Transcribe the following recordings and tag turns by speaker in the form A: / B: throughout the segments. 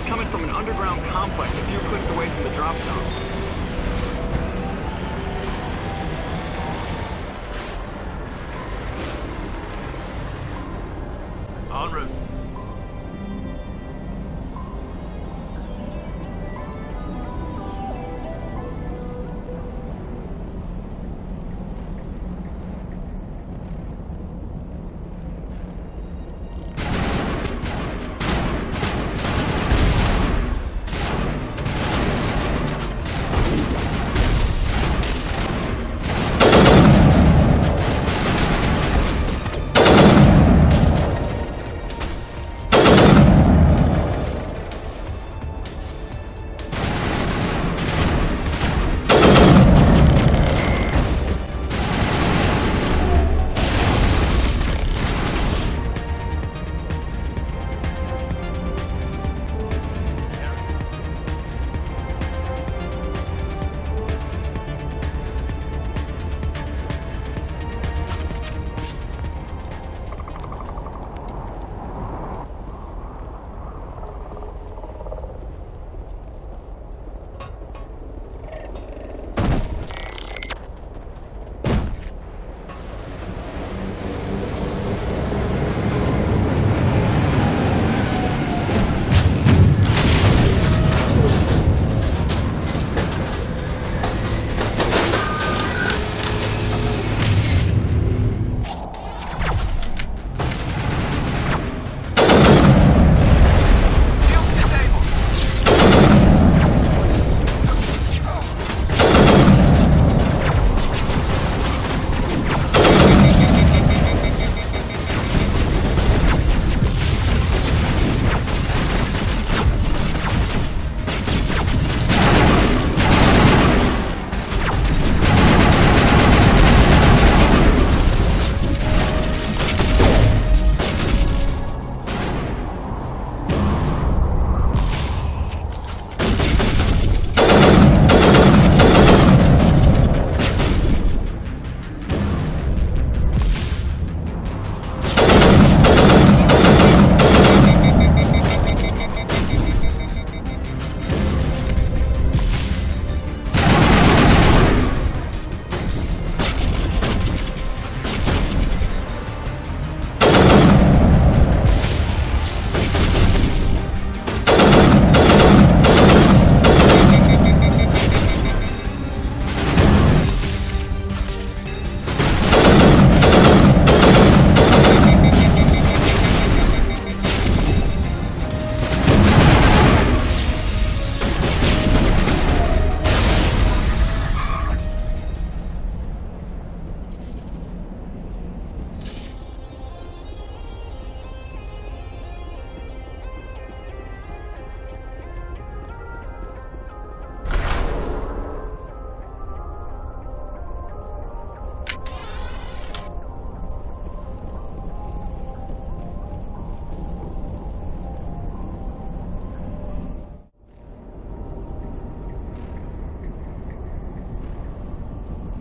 A: coming from an underground complex a few clicks away from the drop zone.
B: En route.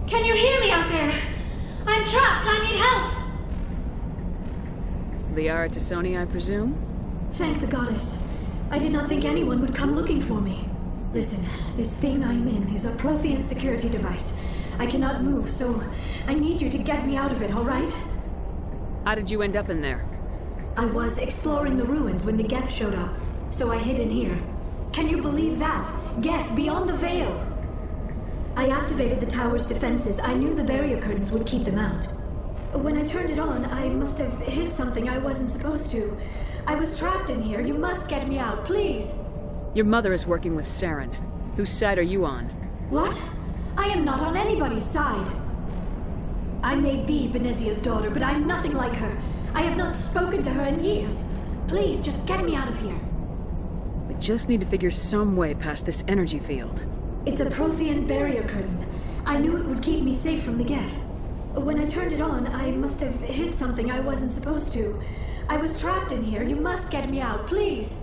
C: Can you hear me out there? I'm trapped. I need help.
D: Liara Tassoni, I presume?
C: Thank the goddess. I did not think anyone would come looking for me. Listen, this thing I'm in is a Prothean security device. I cannot move, so I need you to get me out of it, all right?
D: How did you end up in there?
C: I was exploring the ruins when the Geth showed up, so I hid in here. Can you believe that? Geth, beyond the veil! I activated the tower's defenses. I knew the barrier curtains would keep them out. When I turned it on, I must have hit something I wasn't supposed to. I was trapped in here. You must get me out, please!
D: Your mother is working with Saren. Whose side are you on?
C: What? I am not on anybody's side. I may be Benezia's daughter, but I'm nothing like her. I have not spoken to her in years. Please, just get me out of here.
D: We just need to figure some way past this energy field.
C: It's a Prothean barrier curtain. I knew it would keep me safe from the Geth. When I turned it on, I must have hit something I wasn't supposed to. I was trapped in here. You must get me out, please!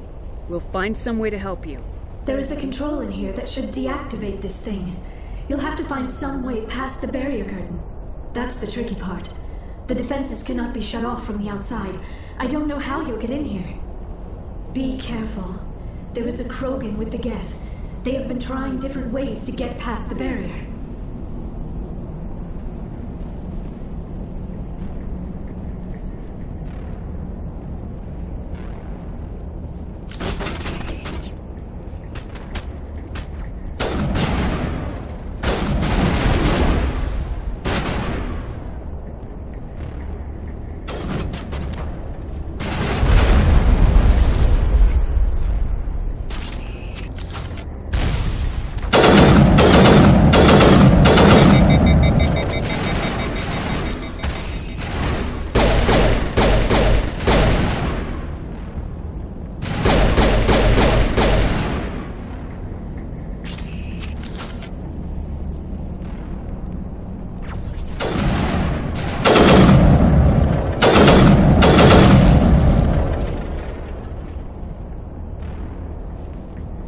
D: We'll find some way to help you.
C: There is a control in here that should deactivate this thing. You'll have to find some way past the barrier curtain. That's the tricky part. The defenses cannot be shut off from the outside. I don't know how you'll get in here. Be careful. There is a Krogan with the Geth. They have been trying different ways to get past the barrier.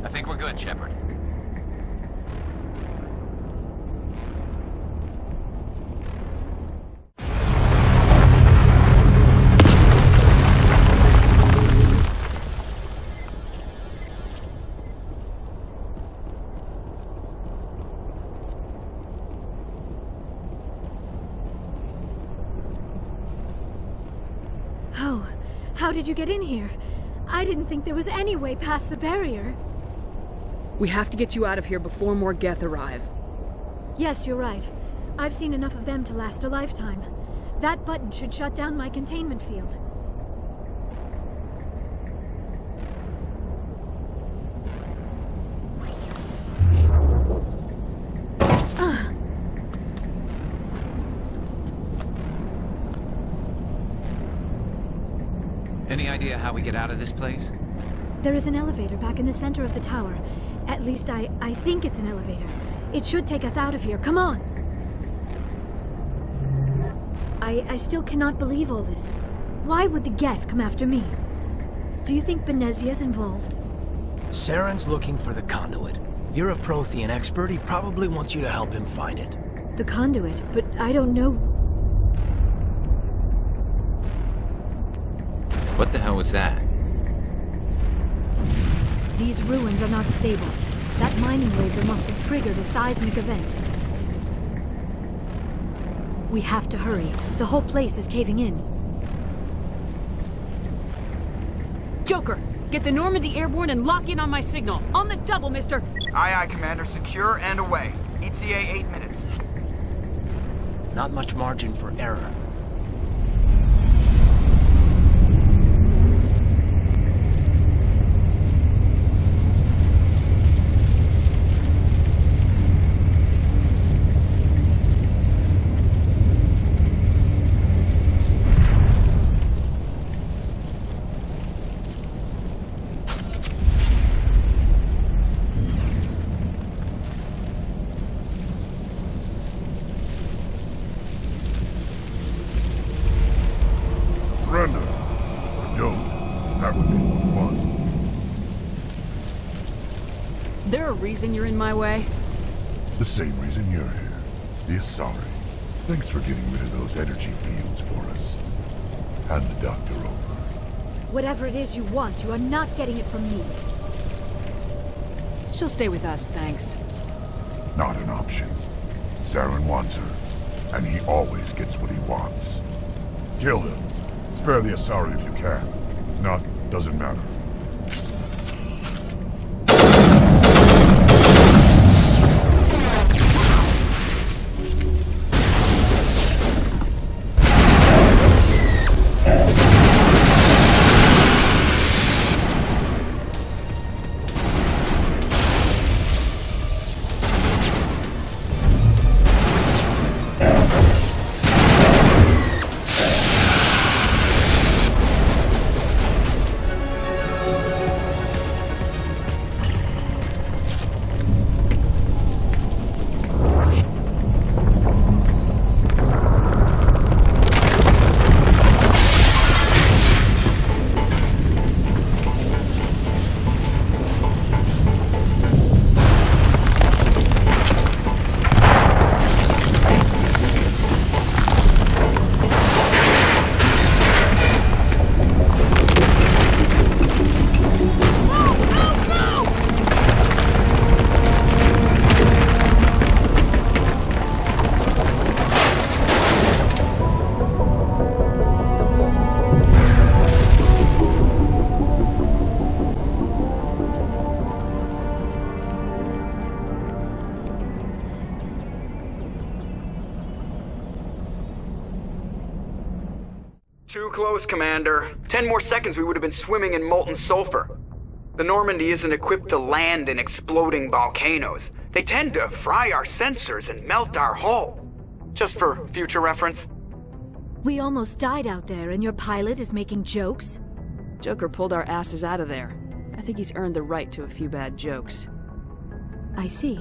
B: I think we're good, Shepard.
C: Oh, how did you get in here? I didn't think there was any way past the barrier.
D: We have to get you out of here before more Geth arrive.
C: Yes, you're right. I've seen enough of them to last a lifetime. That button should shut down my containment field.
B: Any idea how we get out of this place?
C: There is an elevator back in the center of the tower. At least I think it's an elevator. It should take us out of here. Come on! I still cannot believe all this. Why would the Geth come after me? Do you think Benezia's involved?
E: Saren's looking for the conduit. You're a Prothean expert. He probably wants you to help him find it.
C: The conduit, but I don't know.
B: What the hell was that?
C: These ruins are not stable. That mining laser must have triggered a seismic event. We have to hurry. The whole place is caving in.
D: Joker, get the Normandy airborne and lock in on my signal. On the double, mister!
A: Aye, aye, Commander. Secure and away. ETA 8 minutes.
E: Not much margin for error.
D: There a reason you're in my way?
F: The same reason you're here. The Asari. Thanks for getting rid of those energy fields for us. Hand the doctor over.
C: Whatever it is you want, you are not getting it from me.
D: She'll stay with us, thanks.
F: Not an option. Saren wants her, and he always gets what he wants. Kill him. Spare the Asari if you can. If not, doesn't matter.
A: Too close, Commander. 10 more seconds we would have been swimming in molten sulfur. The Normandy isn't equipped to land in exploding volcanoes. They tend to fry our sensors and melt our hull. Just for future reference.
C: We almost died out there, and your pilot is making jokes?
D: Joker pulled our asses out of there. I think he's earned the right to a few bad jokes.
C: I see.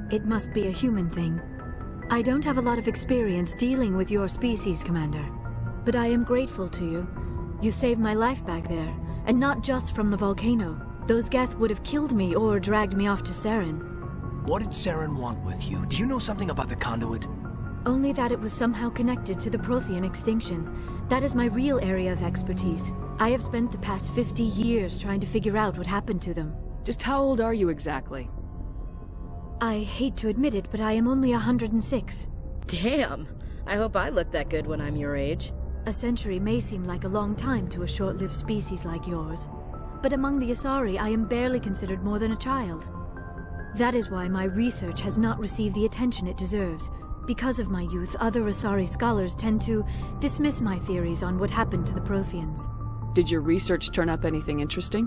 C: It must be a human thing. I don't have a lot of experience dealing with your species, Commander. But I am grateful to you. You saved my life back there, and not just from the volcano. Those Geth would have killed me or dragged me off to Saren.
E: What did Saren want with you? Do you know something about the conduit?
C: Only that it was somehow connected to the Prothean extinction. That is my real area of expertise. I have spent the past 50 years trying to figure out what happened to them.
D: Just how old are you exactly?
C: I hate to admit it, but I am only 106.
G: Damn! I hope I look that good when I'm your age.
C: A century may seem like a long time to a short-lived species like yours. But among the Asari, I am barely considered more than a child. That is why my research has not received the attention it deserves. Because of my youth, other Asari scholars tend to dismiss my theories on what happened to the Protheans.
D: Did your research turn up anything interesting?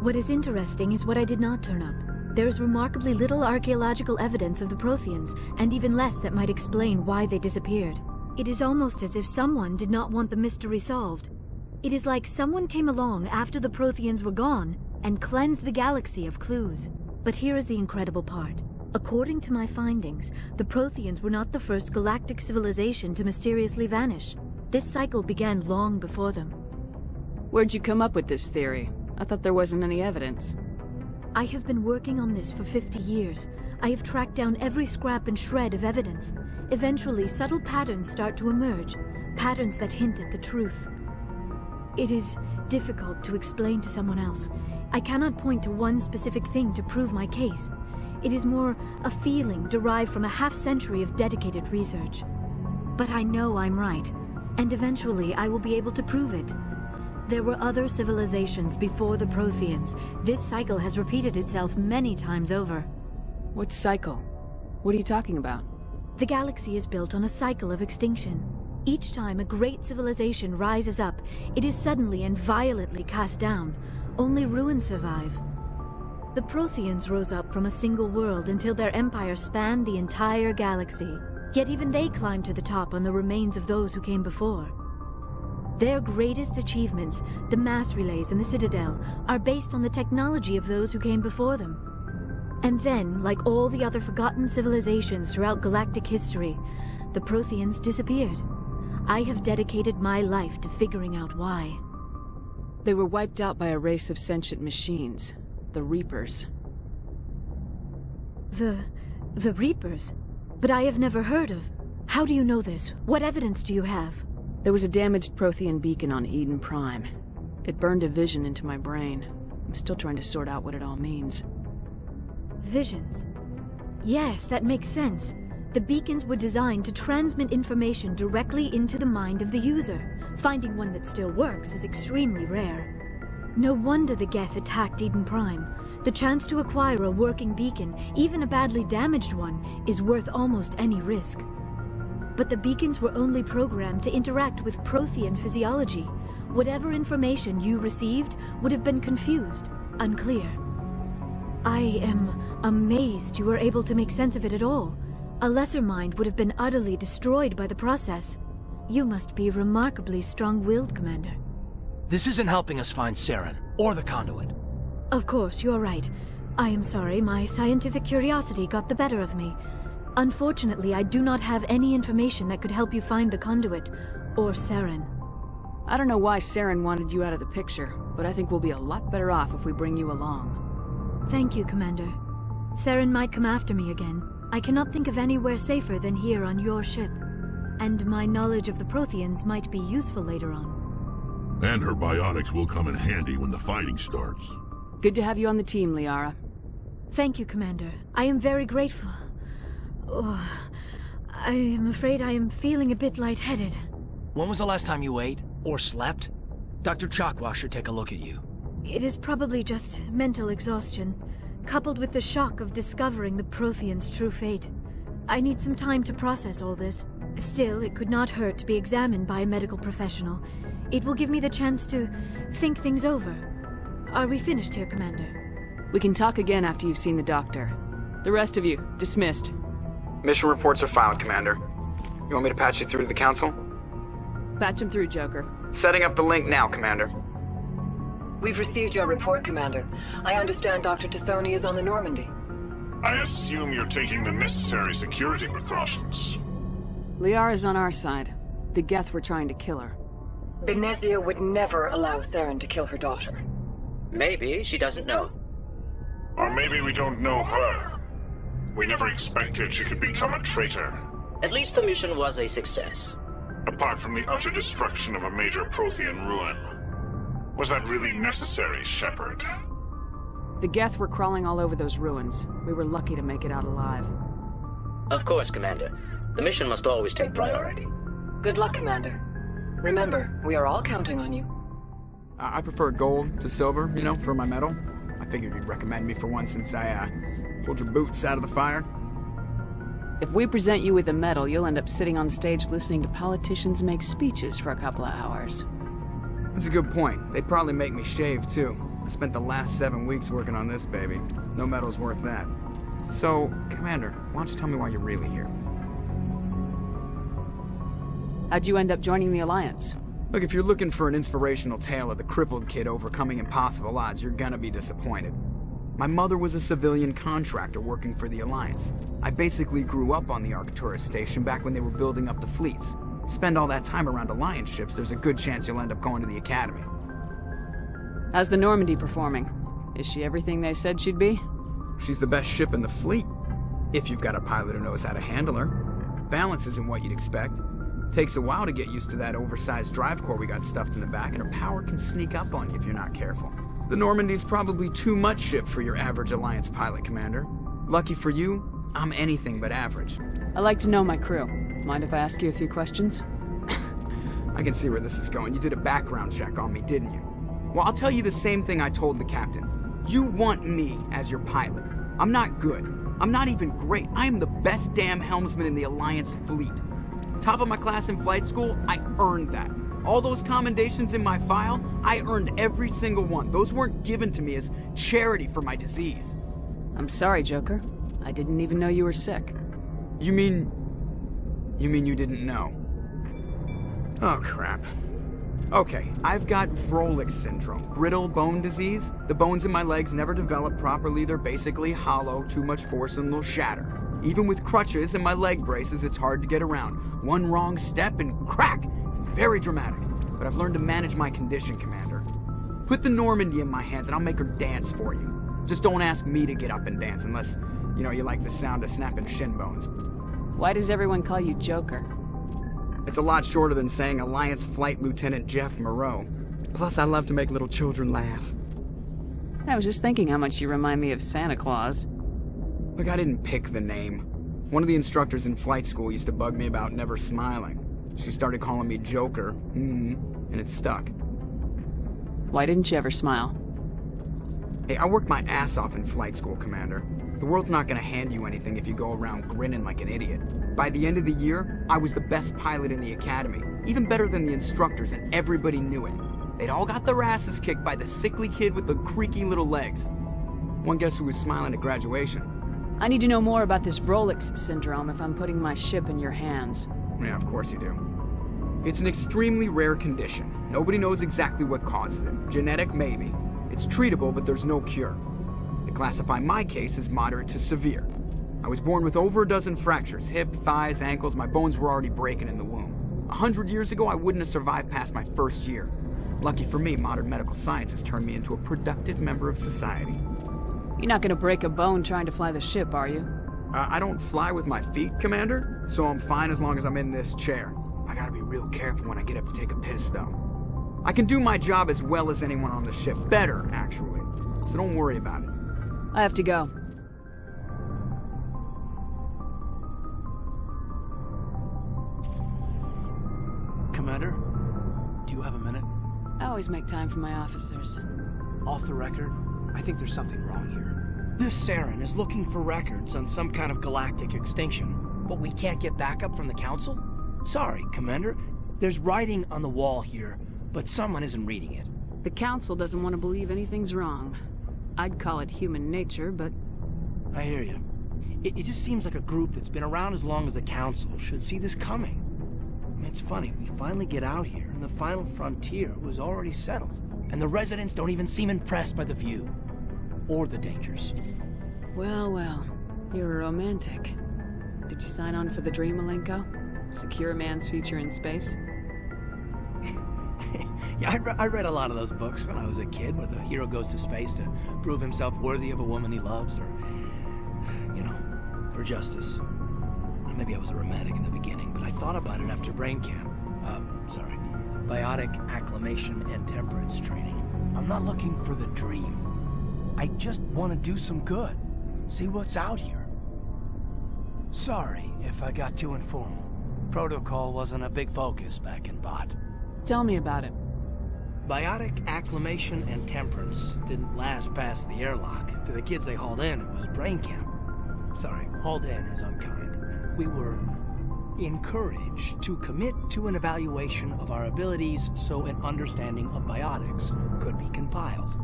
C: What is interesting is what I did not turn up. There is remarkably little archaeological evidence of the Protheans, and even less that might explain why they disappeared. It is almost as if someone did not want the mystery solved. It is like someone came along after the Protheans were gone and cleansed the galaxy of clues. But here is the incredible part. According to my findings, the Protheans were not the first galactic civilization to mysteriously vanish. This cycle began long before them.
D: Where'd you come up with this theory? I thought there wasn't any evidence.
C: I have been working on this for 50 years. I have tracked down every scrap and shred of evidence. Eventually, subtle patterns start to emerge, patterns that hint at the truth. It is difficult to explain to someone else. I cannot point to one specific thing to prove my case. It is more a feeling derived from a half-century of dedicated research. But I know I'm right, and eventually I will be able to prove it. There were other civilizations before the Protheans. This cycle has repeated itself many times over.
D: What cycle? What are you talking about?
C: The galaxy is built on a cycle of extinction. Each time a great civilization rises up, it is suddenly and violently cast down. Only ruins survive. The Protheans rose up from a single world until their empire spanned the entire galaxy. Yet even they climbed to the top on the remains of those who came before. Their greatest achievements, the mass relays and the Citadel, are based on the technology of those who came before them. And then, like all the other forgotten civilizations throughout galactic history, the Protheans disappeared. I have dedicated my life to figuring out why.
D: They were wiped out by a race of sentient machines, the Reapers.
C: The Reapers? But I have never heard of. How do you know this? What evidence do you have?
D: There was a damaged Prothean beacon on Eden Prime. It burned a vision into my brain. I'm still trying to sort out what it all means.
C: Visions. Yes, that makes sense. The beacons were designed to transmit information directly into the mind of the user. Finding one that still works is extremely rare. No wonder the Geth attacked Eden Prime. The chance to acquire a working beacon, even a badly damaged one, is worth almost any risk. But the beacons were only programmed to interact with Prothean physiology. Whatever information you received would have been confused, unclear. I am amazed you were able to make sense of it at all. A lesser mind would have been utterly destroyed by the process. You must be remarkably strong-willed, Commander.
E: This isn't helping us find Saren, or the conduit.
C: Of course, you are right. I am sorry, my scientific curiosity got the better of me. Unfortunately, I do not have any information that could help you find the conduit, or Saren.
D: I don't know why Saren wanted you out of the picture, but I think we'll be a lot better off if we bring you along.
C: Thank you, Commander. Saren might come after me again. I cannot think of anywhere safer than here on your ship. And my knowledge of the Protheans might be useful later on.
F: And her biotics will come in handy when the fighting starts.
D: Good to have you on the team, Liara.
C: Thank you, Commander. I am very grateful. Oh, I am afraid I am feeling a bit lightheaded.
E: When was the last time you ate, or slept? Dr. Chakwa should take a look at you.
C: It is probably just mental exhaustion, coupled with the shock of discovering the Protheans' true fate. I need some time to process all this. Still, it could not hurt to be examined by a medical professional. It will give me the chance to think things over. Are we finished here, Commander?
D: We can talk again after you've seen the doctor. The rest of you, dismissed.
A: Mission reports are filed, Commander. You want me to patch you through to the Council?
D: Patch him through, Joker.
A: Setting up the link now, Commander.
H: We've received your report, Commander. I understand Dr. Tassoni is on the Normandy.
F: I assume you're taking the necessary security precautions.
D: Liara's on our side. The Geth were trying to kill her.
H: Benezia would never allow Saren to kill her daughter.
I: Maybe she doesn't know.
F: Or maybe we don't know her. We never expected she could become a traitor.
I: At least the mission was a success.
F: Apart from the utter destruction of a major Prothean ruin. Was that really necessary, Shepard?
D: The Geth were crawling all over those ruins. We were lucky to make it out alive.
I: Of course, Commander. The mission must always take priority.
H: Good luck, Commander. Remember, we are all counting on you.
A: I prefer gold to silver, you know, for my medal. I figured you'd recommend me for one since I, pulled your boots out of the fire.
D: If we present you with a medal, you'll end up sitting on stage listening to politicians make speeches for a couple of hours.
A: That's a good point. They'd probably make me shave, too. I spent the last 7 weeks working on this baby. No medal's worth that. So, Commander, why don't you tell me why you're really here?
D: How'd you end up joining the Alliance?
A: Look, if you're looking for an inspirational tale of the crippled kid overcoming impossible odds, you're gonna be disappointed. My mother was a civilian contractor working for the Alliance. I basically grew up on the Arcturus station back when they were building up the fleets. Spend all that time around Alliance ships, there's a good chance you'll end up going to the Academy.
D: How's the Normandy performing? Is she everything they said she'd be?
A: She's the best ship in the fleet, if you've got a pilot who knows how to handle her. Balance isn't what you'd expect. Takes a while to get used to that oversized drive core we got stuffed in the back, and her power can sneak up on you if you're not careful. The Normandy's probably too much ship for your average Alliance pilot, Commander. Lucky for you, I'm anything but average.
D: I like to know my crew. Mind if I ask you a few questions?
A: I can see where this is going. You did a background check on me, didn't you? Well, I'll tell you the same thing I told the captain. You want me as your pilot. I'm not good. I'm not even great. I am the best damn helmsman in the Alliance fleet. Top of my class in flight school, I earned that. All those commendations in my file, I earned every single one. Those weren't given to me as charity for my disease.
D: I'm sorry, Joker. I didn't even know you were sick.
A: You mean you didn't know? Oh, crap. Okay, I've got Vrolich syndrome, brittle bone disease. The bones in my legs never develop properly. They're basically hollow, too much force and they'll shatter. Even with crutches and my leg braces, it's hard to get around. One wrong step and crack! It's very dramatic. But I've learned to manage my condition, Commander. Put the Normandy in my hands and I'll make her dance for you. Just don't ask me to get up and dance unless, you know, you like the sound of snapping shin bones.
D: Why does everyone call you Joker?
A: It's a lot shorter than saying Alliance Flight Lieutenant Jeff Moreau. Plus, I love to make little children laugh.
D: I was just thinking how much you remind me of Santa Claus.
A: Look, I didn't pick the name. One of the instructors in flight school used to bug me about never smiling. She started calling me Joker, and it stuck.
D: Why didn't you ever smile?
A: Hey, I worked my ass off in flight school, Commander. The world's not gonna hand you anything if you go around grinning like an idiot. By the end of the year, I was the best pilot in the Academy, even better than the instructors, and everybody knew it. They'd all got their asses kicked by the sickly kid with the creaky little legs. One guess who was smiling at graduation?
D: I need to know more about this Vrolich syndrome if I'm putting my ship in your hands.
A: Yeah, of course you do. It's an extremely rare condition. Nobody knows exactly what causes it. Genetic, maybe. It's treatable, but there's no cure. They classify my case as moderate to severe. I was born with over a dozen fractures, hip, thighs, ankles. My bones were already breaking in the womb. 100 years ago, I wouldn't have survived past my first year. Lucky for me, modern medical science has turned me into a productive member of society.
D: You're not gonna break a bone trying to fly the ship, are you?
A: I don't fly with my feet, Commander, so I'm fine as long as I'm in this chair. I gotta be real careful when I get up to take a piss, though. I can do my job as well as anyone on the ship. Better, actually. So don't worry about it.
D: I have to go.
E: Commander, do you have a minute?
D: I always make time for my officers.
E: Off the record, I think there's something wrong here. This Saren is looking for records on some kind of galactic extinction, but we can't get backup from the Council? Sorry, Commander. There's writing on the wall here, but someone isn't reading it.
D: The Council doesn't want to believe anything's wrong. I'd call it human nature, but...
E: I hear you. It just seems like a group that's been around as long as the Council should see this coming. It's funny, we finally get out here, and the final frontier was already settled. And the residents don't even seem impressed by the view. Or the dangers.
D: Well, well. You're a romantic. Did you sign on for the dream, Malenko? Secure a man's future in space?
E: Yeah, I read a lot of those books when I was a kid, where the hero goes to space to prove himself worthy of a woman he loves, or, you know, for justice. Or maybe I was a romantic in the beginning, but I thought about it after brain camp. Biotic acclimation and temperance training. I'm not looking for the dream. I just want to do some good. See what's out here. Sorry if I got too informal. Protocol wasn't a big focus back in Bot.
D: Tell me about it.
E: Biotic acclimation and temperance didn't last past the airlock. To the kids they hauled in, it was brain camp. Sorry, hauled in is unkind. We were encouraged to commit to an evaluation of our abilities so an understanding of biotics could be compiled.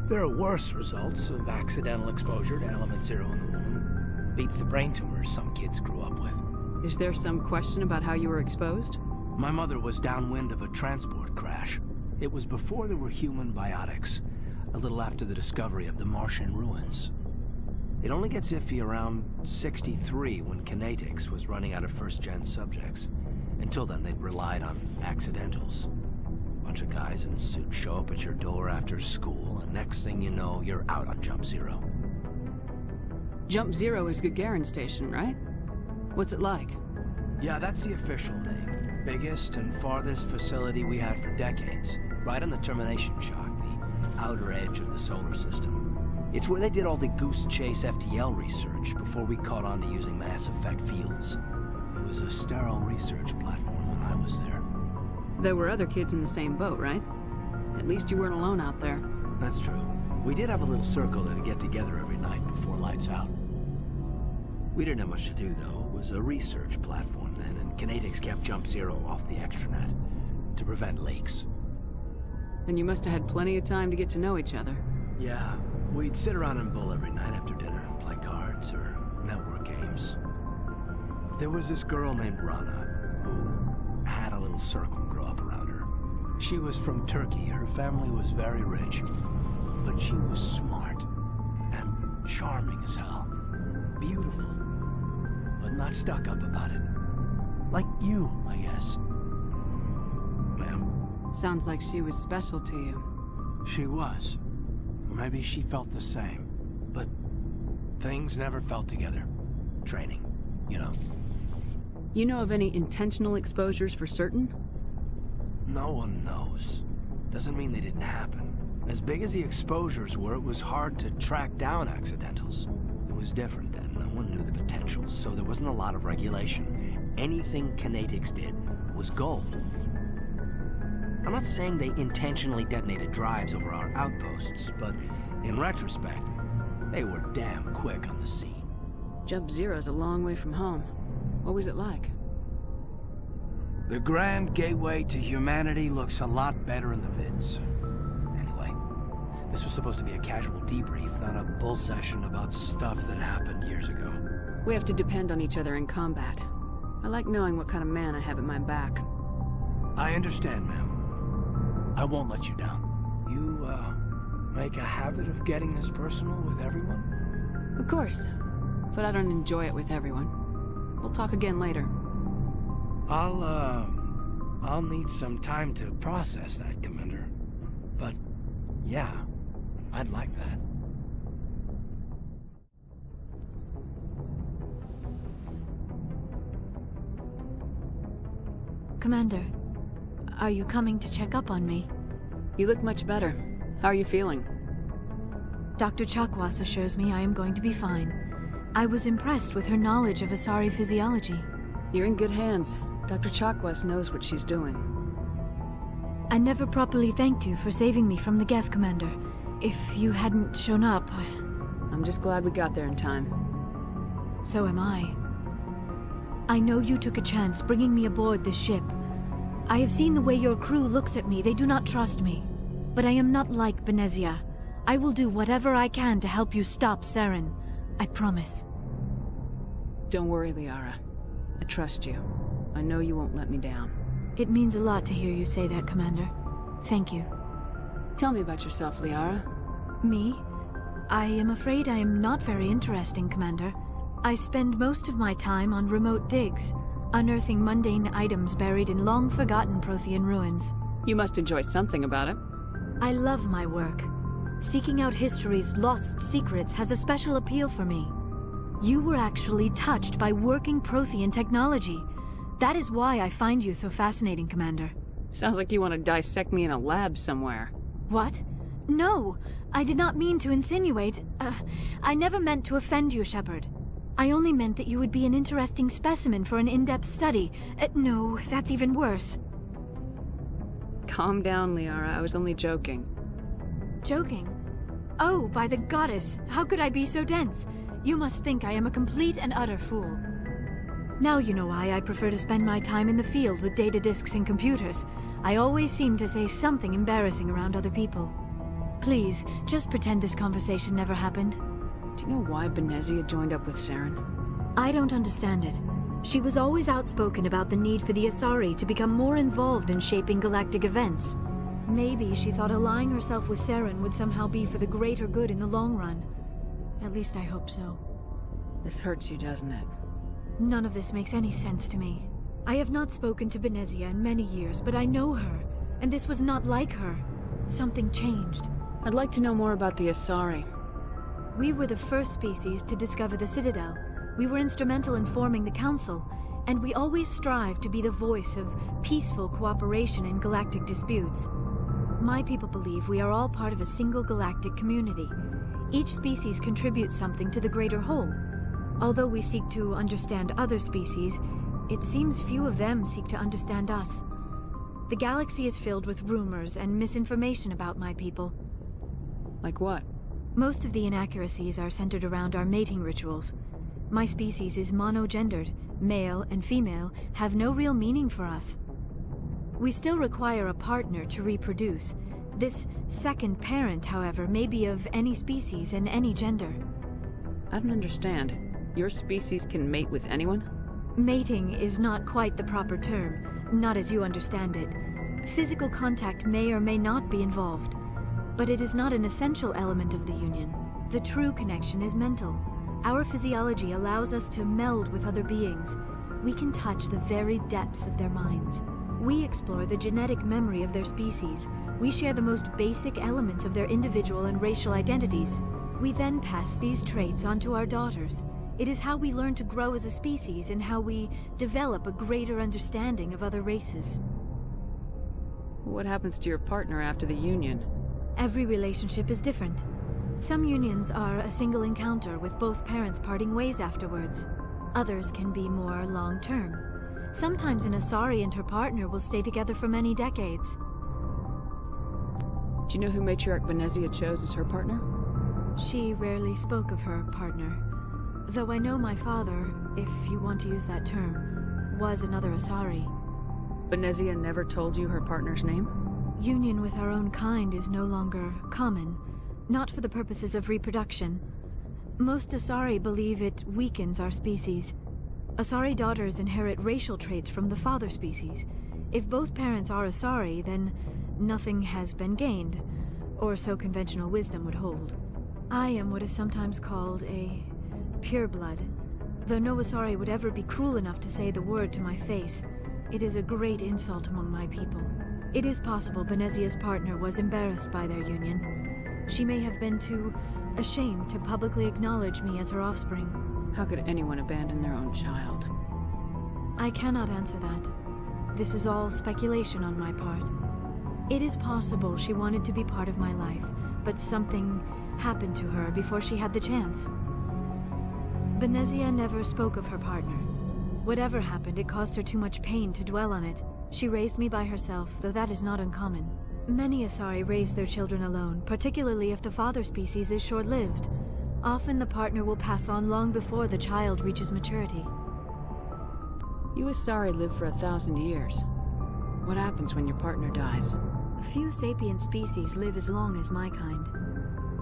E: There are worse results of accidental exposure to element 0 in the womb. Beats the brain tumors some kids grew up with.
D: Is there some question about how you were exposed?
E: My mother was downwind of a transport crash. It was before there were human biotics, a little after the discovery of the Martian ruins. It only gets iffy around 63 when kinetics was running out of first-gen subjects. Until then, they'd relied on accidentals. Bunch of guys in suits show up at your door after school, and next thing you know, you're out on Jump Zero.
D: Jump Zero is Gagarin Station, right? What's it like?
E: Yeah, that's the official name. Biggest and farthest facility we had for decades. Right on the termination shock, the outer edge of the solar system. It's where they did all the Goose Chase FTL research before we caught on to using mass effect fields. It was a sterile research platform when I was there.
D: There were other kids in the same boat, right? At least you weren't alone out there.
E: That's true. We did have a little circle that'd get together every night before lights out. We didn't have much to do, though. It was a research platform then, and kinetics kept Jump Zero off the extranet to prevent leaks.
D: Then you must have had plenty of time to get to know each other.
E: Yeah. We'd sit around and bull every night after dinner, play cards or network games. There was this girl named Rana, who had a little circle grow up around her. She was from Turkey. Her family was very rich, but she was smart and charming as hell. Beautiful, but not stuck up about it. Like you, I guess. Ma'am?
D: Sounds like she was special to you.
E: She was. Maybe she felt the same, but things never felt together. Training, you know.
D: You know of any intentional exposures for certain?
E: No one knows. Doesn't mean they didn't happen. As big as the exposures were, it was hard to track down accidentals. It was different then. No one knew the potential, so there wasn't a lot of regulation. Anything kinetics did was gold. I'm not saying they intentionally detonated drives over our outposts, but in retrospect, they were damn quick on the scene.
D: Jump Zero's a long way from home. What was it like?
E: The grand gateway to humanity looks a lot better in the vids. Anyway, this was supposed to be a casual debrief, not a bull session about stuff that happened years ago.
D: We have to depend on each other in combat. I like knowing what kind of man I have at my back.
E: I understand, ma'am. I won't let you down. You, make a habit of getting this personal with everyone?
D: Of course. But I don't enjoy it with everyone. We'll talk again later.
E: I'll need some time to process that, Commander. But, yeah, I'd like that.
C: Commander, are you coming to check up on me?
D: You look much better. How are you feeling?
C: Dr. Chakwas assures me I am going to be fine. I was impressed with her knowledge of Asari physiology.
D: You're in good hands. Dr. Chakwas knows what she's doing.
C: I never properly thanked you for saving me from the Geth, Commander. If you hadn't shown up,
D: I'm just glad we got there in time.
C: So am I. I know you took a chance bringing me aboard this ship, I have seen the way your crew looks at me. They do not trust me. But I am not like Benezia. I will do whatever I can to help you stop Saren. I promise.
D: Don't worry, Liara. I trust you. I know you won't let me down.
C: It means a lot to hear you say that, Commander. Thank you.
D: Tell me about yourself, Liara.
C: Me? I am afraid I am not very interesting, Commander. I spend most of my time on remote digs, unearthing mundane items buried in long-forgotten Prothean ruins.
D: You must enjoy something about it.
C: I love my work. Seeking out history's lost secrets has a special appeal for me. You were actually touched by working Prothean technology. That is why I find you so fascinating, Commander.
D: Sounds like you want to dissect me in a lab somewhere.
C: What? No! I did not mean to insinuate. I never meant to offend you, Shepard. I only meant that you would be an interesting specimen for an in-depth study. No, that's even worse.
D: Calm down, Liara. I was only joking.
C: Joking? Oh, by the goddess! How could I be so dense? You must think I am a complete and utter fool. Now you know why I prefer to spend my time in the field with data disks and computers. I always seem to say something embarrassing around other people. Please, just pretend this conversation never happened.
D: Do you know why Benezia joined up with Saren?
C: I don't understand it. She was always outspoken about the need for the Asari to become more involved in shaping galactic events. Maybe she thought allying herself with Saren would somehow be for the greater good in the long run. At least I hope so.
D: This hurts you, doesn't it?
C: None of this makes any sense to me. I have not spoken to Benezia in many years, but I know her, and this was not like her. Something changed.
D: I'd like to know more about the Asari.
C: We were the first species to discover the Citadel. We were instrumental in forming the Council, and we always strive to be the voice of peaceful cooperation in galactic disputes. My people believe we are all part of a single galactic community. Each species contributes something to the greater whole. Although we seek to understand other species, it seems few of them seek to understand us. The galaxy is filled with rumors and misinformation about my people.
D: Like what?
C: Most of the inaccuracies are centered around our mating rituals. My species is monogendered. Male and female have no real meaning for us. We still require a partner to reproduce. This second parent, however, may be of any species and any gender.
D: I don't understand. Your species can mate with anyone?
C: Mating is not quite the proper term, not as you understand it. Physical contact may or may not be involved, but it is not an essential element of the union. The true connection is mental. Our physiology allows us to meld with other beings. We can touch the very depths of their minds. We explore the genetic memory of their species. We share the most basic elements of their individual and racial identities. We then pass these traits on to our daughters. It is how we learn to grow as a species and how we develop a greater understanding of other races.
D: What happens to your partner after the union?
C: Every relationship is different. Some unions are a single encounter with both parents parting ways afterwards. Others can be more long-term. Sometimes an Asari and her partner will stay together for many decades.
D: Do you know who Matriarch Benezia chose as her partner?
C: She rarely spoke of her partner. Though I know my father, if you want to use that term, was another Asari.
D: Benezia never told you her partner's name?
C: Union with our own kind is no longer common, not for the purposes of reproduction. Most Asari believe it weakens our species. Asari daughters inherit racial traits from the father species. If both parents are Asari, then nothing has been gained, or so conventional wisdom would hold. I am what is sometimes called a pureblood. Though no Asari would ever be cruel enough to say the word to my face, it is a great insult among my people. It is possible Benezia's partner was embarrassed by their union. She may have been too ashamed to publicly acknowledge me as her offspring.
D: How could anyone abandon their own child?
C: I cannot answer that. This is all speculation on my part. It is possible she wanted to be part of my life, but something happened to her before she had the chance. Benezia never spoke of her partner. Whatever happened, it caused her too much pain to dwell on it. She raised me by herself, though that is not uncommon. Many Asari raise their children alone, particularly if the father species is short-lived. Often the partner will pass on long before the child reaches maturity.
D: You Asari lived for 1,000 years. What happens when your partner dies?
C: Few sapient species live as long as my kind.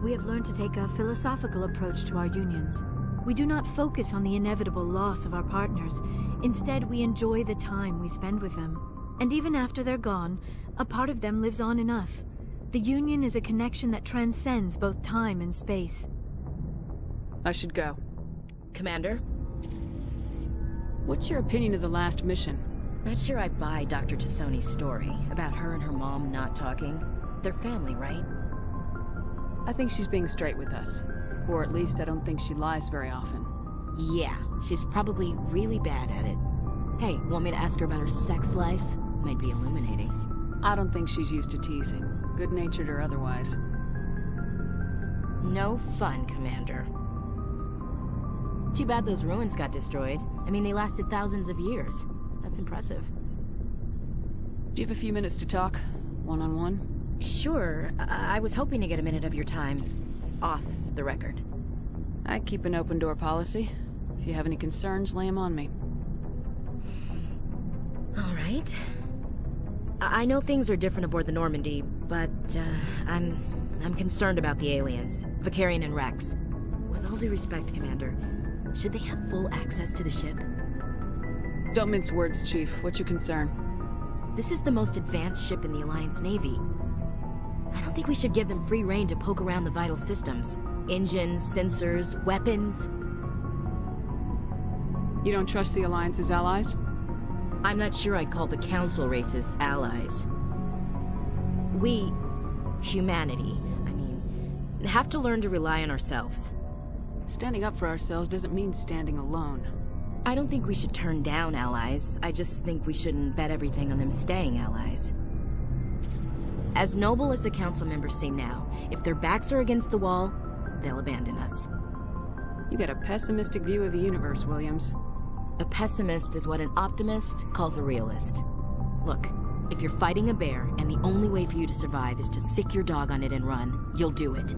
C: We have learned to take a philosophical approach to our unions. We do not focus on the inevitable loss of our partners. Instead, we enjoy the time we spend with them. And even after they're gone, a part of them lives on in us. The union is a connection that transcends both time and space.
D: I should go.
G: Commander?
D: What's your opinion of the last mission?
G: Not sure I buy Dr. Tassoni's story about her and her mom not talking. They're family, right?
D: I think she's being straight with us. Or at least I don't think she lies very often.
G: Yeah, she's probably really bad at it. Hey, want me to ask her about her sex life? Might be illuminating.
D: I don't think she's used to teasing, good-natured or otherwise.
G: No fun, Commander. Too bad those ruins got destroyed. I mean, they lasted thousands of years. That's impressive.
D: Do you have a few minutes to talk? One-on-one?
G: Sure. I was hoping to get a minute of your time off the record.
D: I keep an open-door policy. If you have any concerns, lay them on me.
G: All right. I know things are different aboard the Normandy, but I'm concerned about the aliens, Vicarian and Rex. With all due respect, Commander, should they have full access to the ship?
D: Don't mince words, Chief. What's your concern?
G: This is the most advanced ship in the Alliance Navy. I don't think we should give them free rein to poke around the vital systems. Engines, sensors, weapons.
D: You don't trust the Alliance's allies?
G: I'm not sure I'd call the Council races allies. We, humanity, have to learn to rely on ourselves.
D: Standing up for ourselves doesn't mean standing alone.
G: I don't think we should turn down allies. I just think we shouldn't bet everything on them staying allies. As noble as the Council members seem now, if their backs are against the wall, they'll abandon us.
D: You got a pessimistic view of the universe, Williams.
G: A pessimist is what an optimist calls a realist. Look, if you're fighting a bear and the only way for you to survive is to sick your dog on it and run, you'll do it.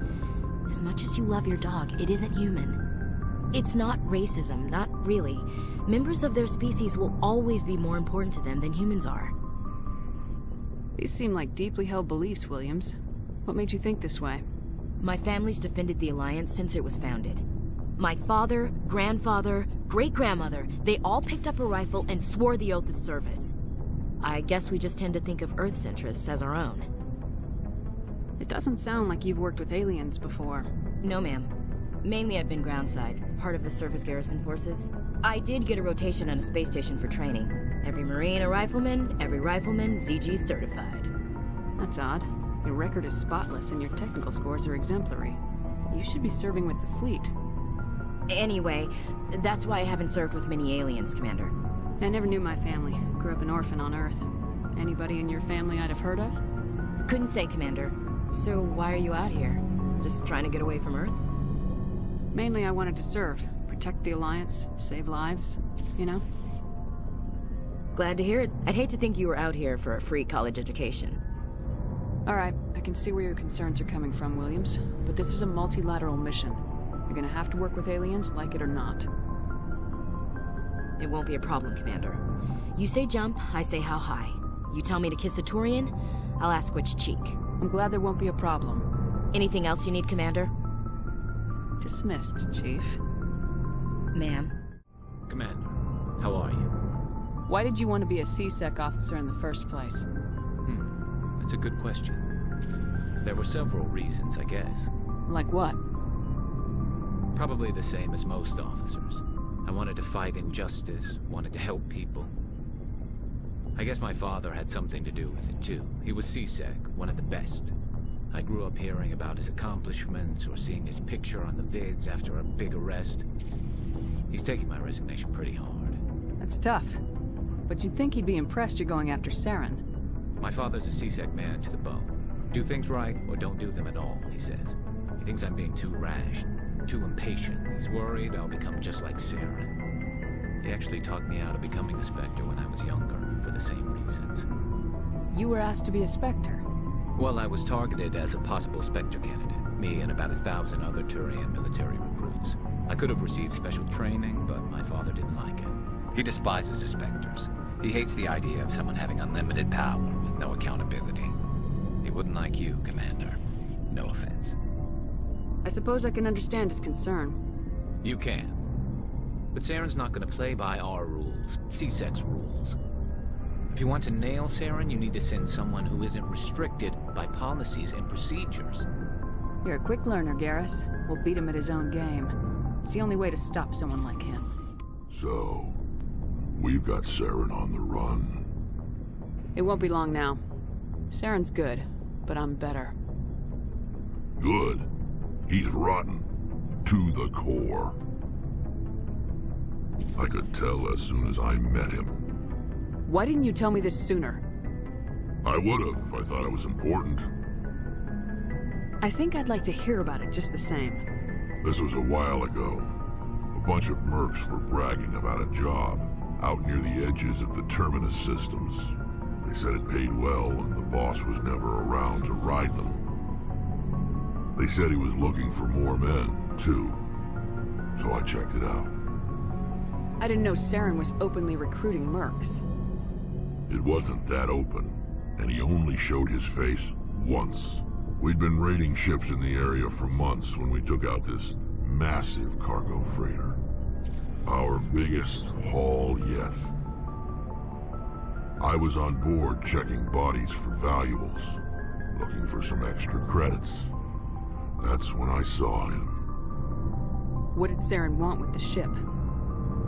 G: As much as you love your dog, it isn't human. It's not racism, not really. Members of their species will always be more important to them than humans are.
D: These seem like deeply held beliefs, Williams. What made you think this way?
G: My family's defended the Alliance since it was founded. My father, grandfather, great-grandmother, they all picked up a rifle and swore the oath of service. I guess we just tend to think of Earth's interests as our own.
D: It doesn't sound like you've worked with aliens before.
G: No, ma'am. Mainly I've been groundside, part of the surface garrison forces. I did get a rotation on a space station for training. Every Marine a rifleman, every rifleman ZG certified.
D: That's odd. Your record is spotless and your technical scores are exemplary. You should be serving with the fleet.
G: Anyway, that's why I haven't served with many aliens, Commander.
D: I never knew my family. Grew up an orphan on Earth. Anybody in your family I'd have heard of?
G: Couldn't say, Commander. So why are you out here? Just trying to get away from Earth?
D: Mainly I wanted to serve. Protect the Alliance, save lives, you know?
G: Glad to hear it. I'd hate to think you were out here for a free college education.
D: Alright, I can see where your concerns are coming from, Williams. But this is a multilateral mission. You're gonna have to work with aliens, like it or not.
G: It won't be a problem, Commander. You say jump, I say how high. You tell me to kiss a Turian, I'll ask which cheek.
D: I'm glad there won't be a problem.
G: Anything else you need, Commander?
D: Dismissed, Chief.
G: Ma'am.
B: Commander, how are you?
D: Why did you want to be a C-Sec officer in the first place?
B: That's a good question. There were several reasons, I guess.
D: Like what?
B: Probably the same as most officers. I wanted to fight injustice, wanted to help people. I guess my father had something to do with it too. He was C-Sec, one of the best. I grew up hearing about his accomplishments or seeing his picture on the vids after a big arrest. He's taking my resignation pretty hard.
D: That's tough. But you'd think he'd be impressed you're going after Saren.
B: My father's a C-Sec man to the bone. Do things right or don't do them at all, he says. He thinks I'm being too rash, too impatient. He's worried I'll become just like Saren. He actually talked me out of becoming a Spectre when I was younger, for the same reasons.
D: You were asked to be a Spectre?
B: Well, I was targeted as a possible Spectre candidate, me and about 1,000 other Turian military recruits. I could have received special training, but my father didn't like it. He despises the Spectres. He hates the idea of someone having unlimited power with no accountability. He wouldn't like you, Commander. No offense.
D: I suppose I can understand his concern.
B: You can. But Saren's not gonna play by our rules, CSEC's rules. If you want to nail Saren, you need to send someone who isn't restricted by policies and procedures.
D: You're a quick learner, Garrus. We'll beat him at his own game. It's the only way to stop someone like him.
F: So, we've got Saren on the run.
D: It won't be long now. Saren's good, but I'm better.
F: Good? He's rotten. To the core. I could tell as soon as I met him.
D: Why didn't you tell me this sooner?
F: I would've if I thought it was important.
D: I think I'd like to hear about it just the same.
F: This was a while ago. A bunch of mercs were bragging about a job out near the edges of the Terminus systems. They said it paid well and the boss was never around to ride them. They said he was looking for more men, too. So I checked it out.
D: I didn't know Saren was openly recruiting mercs.
F: It wasn't that open, and he only showed his face once. We'd been raiding ships in the area for months when we took out this massive cargo freighter. Our biggest haul yet. I was on board checking bodies for valuables, looking for some extra credits. That's when I saw him.
D: What did Saren want with the ship?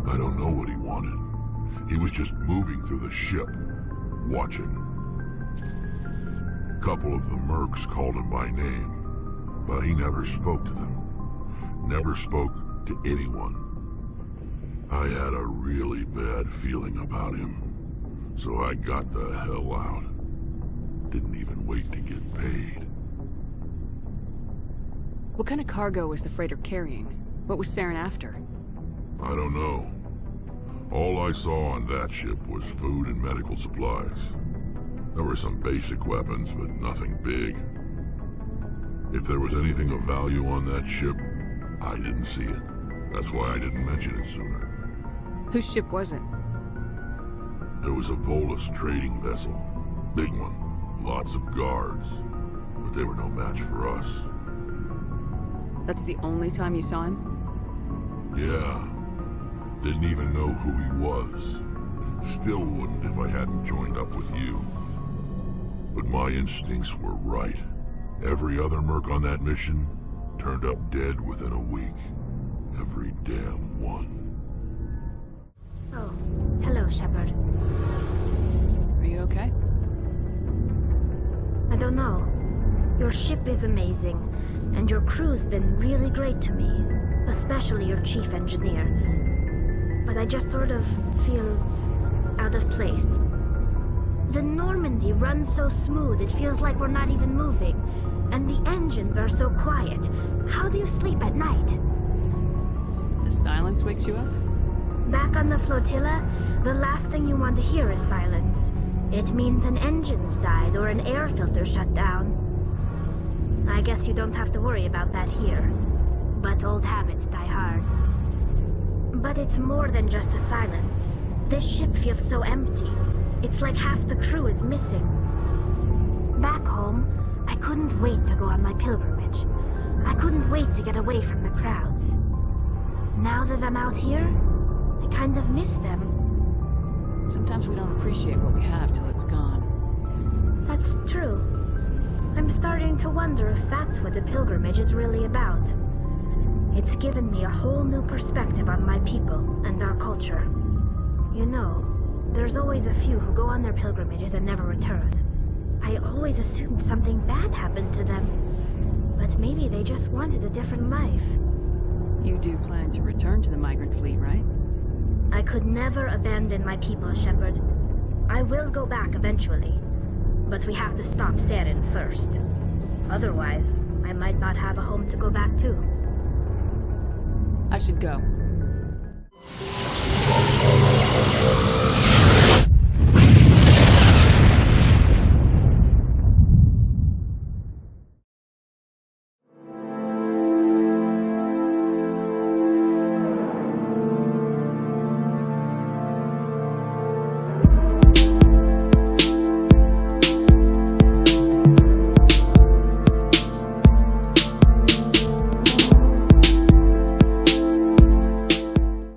F: I don't know what he wanted. He was just moving through the ship, watching. A couple of the mercs called him by name, but he never spoke to them. Never spoke to anyone. I had a really bad feeling about him, so I got the hell out. Didn't even wait to get paid.
D: What kind of cargo was the freighter carrying? What was Saren after?
F: I don't know. All I saw on that ship was food and medical supplies. There were some basic weapons, but nothing big. If there was anything of value on that ship, I didn't see it. That's why I didn't mention it sooner.
D: Whose ship was it?
F: There was a Volus trading vessel. Big one. Lots of guards. But they were no match for us.
D: That's the only time you saw him?
F: Yeah. Didn't even know who he was. Still wouldn't if I hadn't joined up with you. But my instincts were right. Every other merc on that mission turned up dead within a week. Every damn one.
C: Oh, hello, Shepard.
D: Are you okay?
C: I don't know. Your ship is amazing, and your crew's been really great to me, especially your chief engineer. But I just sort of feel out of place. The Normandy runs so smooth it feels like we're not even moving, and the engines are so quiet. How do you sleep at night?
D: The silence wakes you up?
C: Back on the flotilla, the last thing you want to hear is silence. It means an engine's died or an air filter shut down. I guess you don't have to worry about that here. But old habits die hard. But it's more than just the silence. This ship feels so empty. It's like half the crew is missing. Back home, I couldn't wait to go on my pilgrimage. I couldn't wait to get away from the crowds. Now that I'm out here, I kind of miss them.
D: Sometimes we don't appreciate what we have till it's gone.
C: That's true. I'm starting to wonder if that's what the pilgrimage is really about. It's given me a whole new perspective on my people and our culture. You know, there's always a few who go on their pilgrimages and never return. I always assumed something bad happened to them. But maybe they just wanted a different life.
D: You do plan to return to the migrant fleet, right?
C: I could never abandon my people, Shepard. I will go back eventually. But we have to stop Saren first. Otherwise, I might not have a home to go back to.
D: I should go.